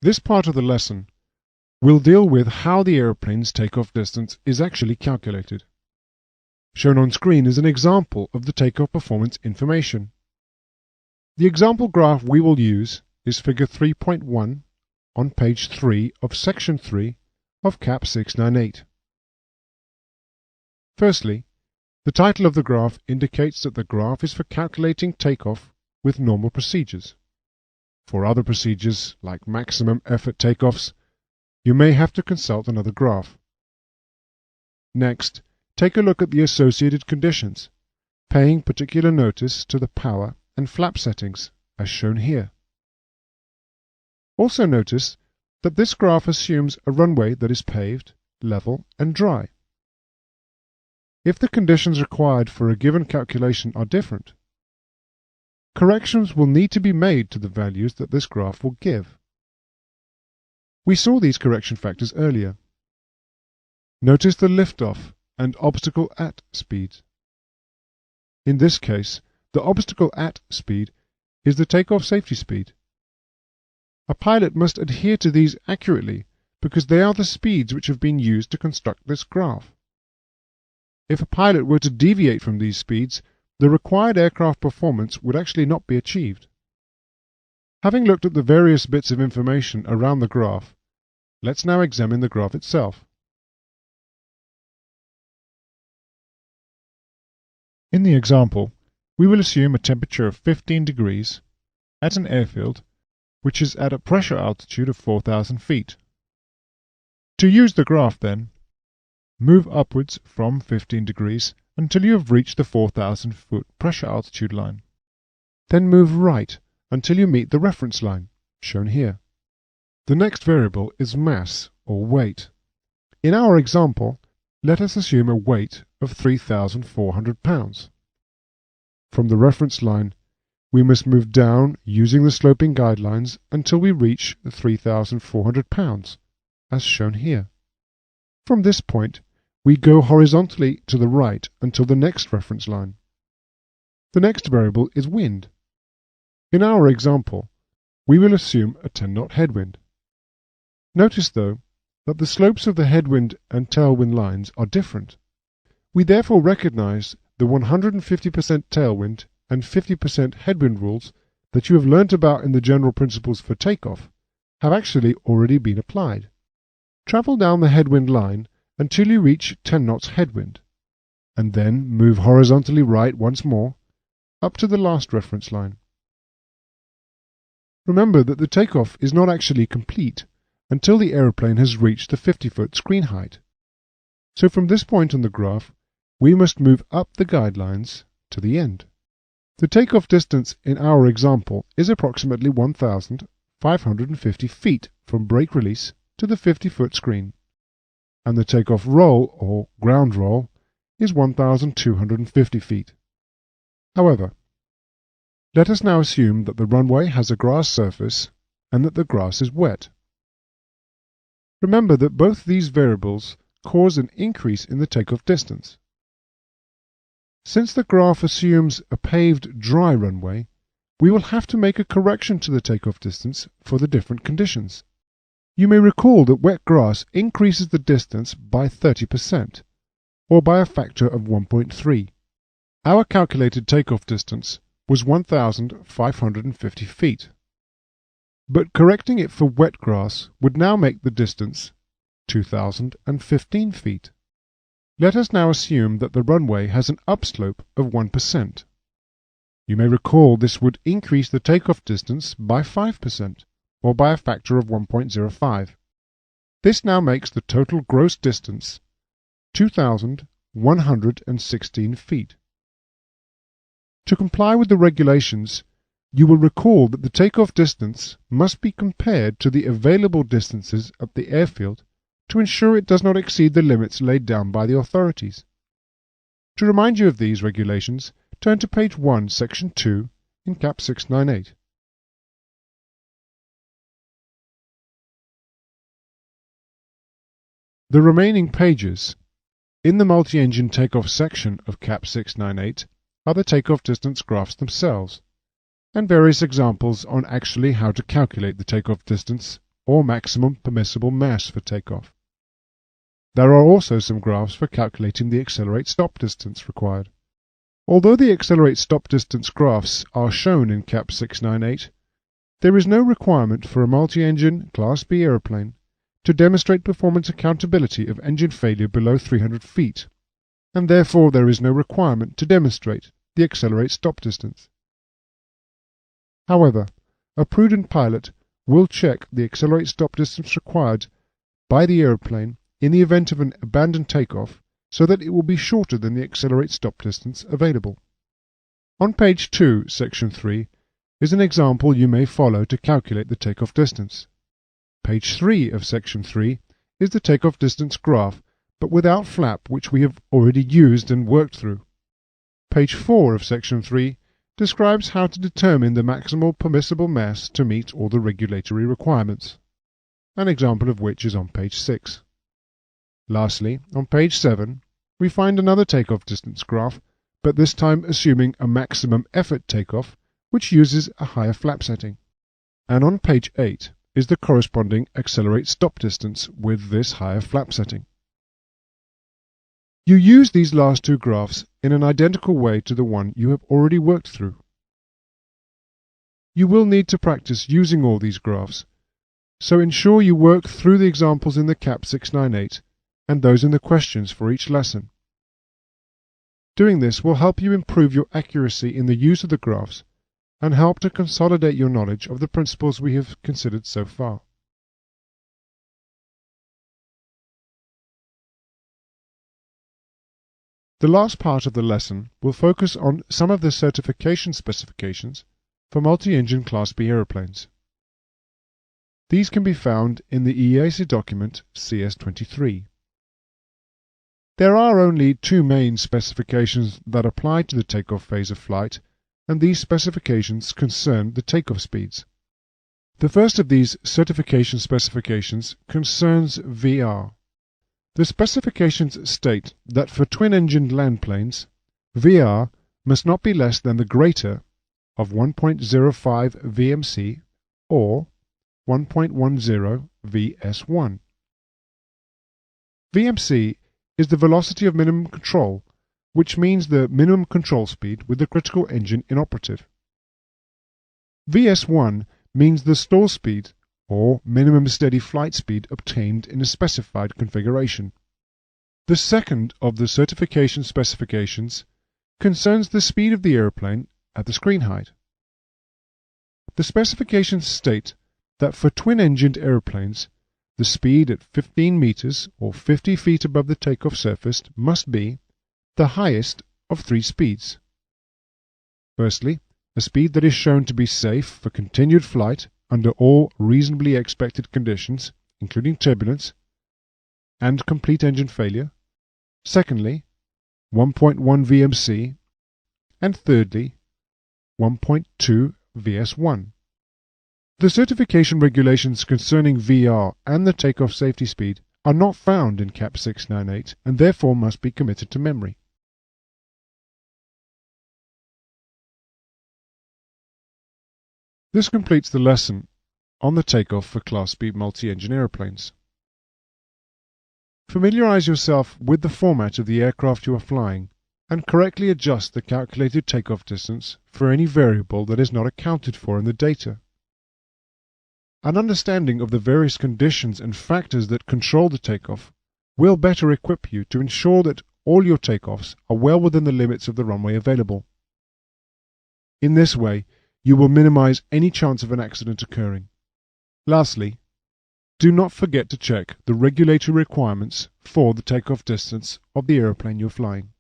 This part of the lesson will deal with how the aeroplane's takeoff distance is actually calculated. Shown on screen is an example of the takeoff performance information. The example graph we will use is figure 3.1 on page 3 of section 3 of CAP 698. Firstly, the title of the graph indicates that the graph is for calculating takeoff with normal procedures. For other procedures, like maximum effort takeoffs, you may have to consult another graph. Next, take a look at the associated conditions, paying particular notice to the power and flap settings, as shown here. Also notice that this graph assumes a runway that is paved, level, and dry. If the conditions required for a given calculation are different, corrections will need to be made to the values that this graph will give. We saw these correction factors earlier. Notice the liftoff and obstacle at speeds. In this case, the obstacle at speed is the takeoff safety speed. A pilot must adhere to these accurately because they are the speeds which have been used to construct this graph. If a pilot were to deviate from these speeds, the required aircraft performance would actually not be achieved. Having looked at the various bits of information around the graph, let's now examine the graph itself. In the example, we will assume a temperature of 15 degrees at an airfield which is at a pressure altitude of 4,000 feet. To use the graph then, move upwards from 15 degrees until you have reached the 4,000 foot pressure altitude line. Then move right until you meet the reference line, shown here. The next variable is mass, or weight. In our example, let us assume a weight of 3,400 pounds. From the reference line, we must move down using the sloping guidelines until we reach 3,400 pounds, as shown here. From this point, we go horizontally to the right until the next reference line. The next variable is wind. In our example, we will assume a 10-knot headwind. Notice, though, that the slopes of the headwind and tailwind lines are different. We therefore recognize the 150% tailwind and 50% headwind rules that you have learnt about in the general principles for takeoff have actually already been applied. Travel down the headwind line until you reach 10 knots headwind, and then move horizontally right once more, up to the last reference line. Remember that the takeoff is not actually complete until the aeroplane has reached the 50-foot screen height. So from this point on the graph, we must move up the guidelines to the end. The takeoff distance in our example is approximately 1,550 feet from brake release to the 50-foot screen, and the takeoff roll, or ground roll, is 1,250 feet. However, let us now assume that the runway has a grass surface and that the grass is wet. Remember that both these variables cause an increase in the takeoff distance. Since the graph assumes a paved dry runway, we will have to make a correction to the takeoff distance for the different conditions. You may recall that wet grass increases the distance by 30%, or by a factor of 1.3. Our calculated takeoff distance was 1,550 feet. But correcting it for wet grass would now make the distance 2,015 feet. Let us now assume that the runway has an upslope of 1%. You may recall this would increase the takeoff distance by 5%, or by a factor of 1.05. This now makes the total gross distance 2,116 feet. To comply with the regulations, you will recall that the takeoff distance must be compared to the available distances at the airfield to ensure it does not exceed the limits laid down by the authorities. To remind you of these regulations, turn to page 1, section 2 in CAP 698. The remaining pages in the multi-engine takeoff section of CAP 698 are the takeoff distance graphs themselves, and various examples on actually how to calculate the takeoff distance or maximum permissible mass for takeoff. There are also some graphs for calculating the accelerate stop distance required. Although the accelerate stop distance graphs are shown in CAP 698, there is no requirement for a multi-engine Class B aeroplane to demonstrate performance accountability of engine failure below 300 feet, and therefore there is no requirement to demonstrate the accelerate stop distance. However, a prudent pilot will check the accelerate stop distance required by the aeroplane in the event of an abandoned takeoff so that it will be shorter than the accelerate stop distance available. On page 2, section 3, is an example you may follow to calculate the takeoff distance. Page 3 of section 3 is the takeoff distance graph, but without flap, which we have already used and worked through. Page 4 of section 3 describes how to determine the maximal permissible mass to meet all the regulatory requirements, an example of which is on page 6. Lastly, on page 7, we find another takeoff distance graph, but this time assuming a maximum effort takeoff, which uses a higher flap setting. And on page 8 is the corresponding accelerate stop distance with this higher flap setting. You use these last two graphs in an identical way to the one you have already worked through. You will need to practice using all these graphs, so ensure you work through the examples in the CAP 698 and those in the questions for each lesson. Doing this will help you improve your accuracy in the use of the graphs and help to consolidate your knowledge of the principles we have considered so far. The last part of the lesson will focus on some of the certification specifications for multi-engine Class B aeroplanes. These can be found in the EASA document CS23. There are only two main specifications that apply to the takeoff phase of flight, and these specifications concern the takeoff speeds. The first of these certification specifications concerns VR. The specifications state that for twin-engined land planes, VR must not be less than the greater of 1.05 VMC or 1.10 VS1. VMC is the velocity of minimum control, which means the minimum control speed with the critical engine inoperative. VS1 means the stall speed or minimum steady flight speed obtained in a specified configuration. The second of the certification specifications concerns the speed of the aeroplane at the screen height. The specifications state that for twin-engined aeroplanes, the speed at 15 meters or 50 feet above the takeoff surface must be the highest of three speeds. Firstly, a speed that is shown to be safe for continued flight under all reasonably expected conditions, including turbulence and complete engine failure. Secondly, 1.1 VMC. And thirdly, 1.2 VS1. The certification regulations concerning VR and the takeoff safety speed are not found in CAP 698 and therefore must be committed to memory. This completes the lesson on the takeoff for Class B multi-engine aeroplanes. Familiarize yourself with the format of the aircraft you are flying and correctly adjust the calculated takeoff distance for any variable that is not accounted for in the data. An understanding of the various conditions and factors that control the takeoff will better equip you to ensure that all your takeoffs are well within the limits of the runway available. In this way, you will minimize any chance of an accident occurring. Lastly, do not forget to check the regulatory requirements for the takeoff distance of the aeroplane you're flying.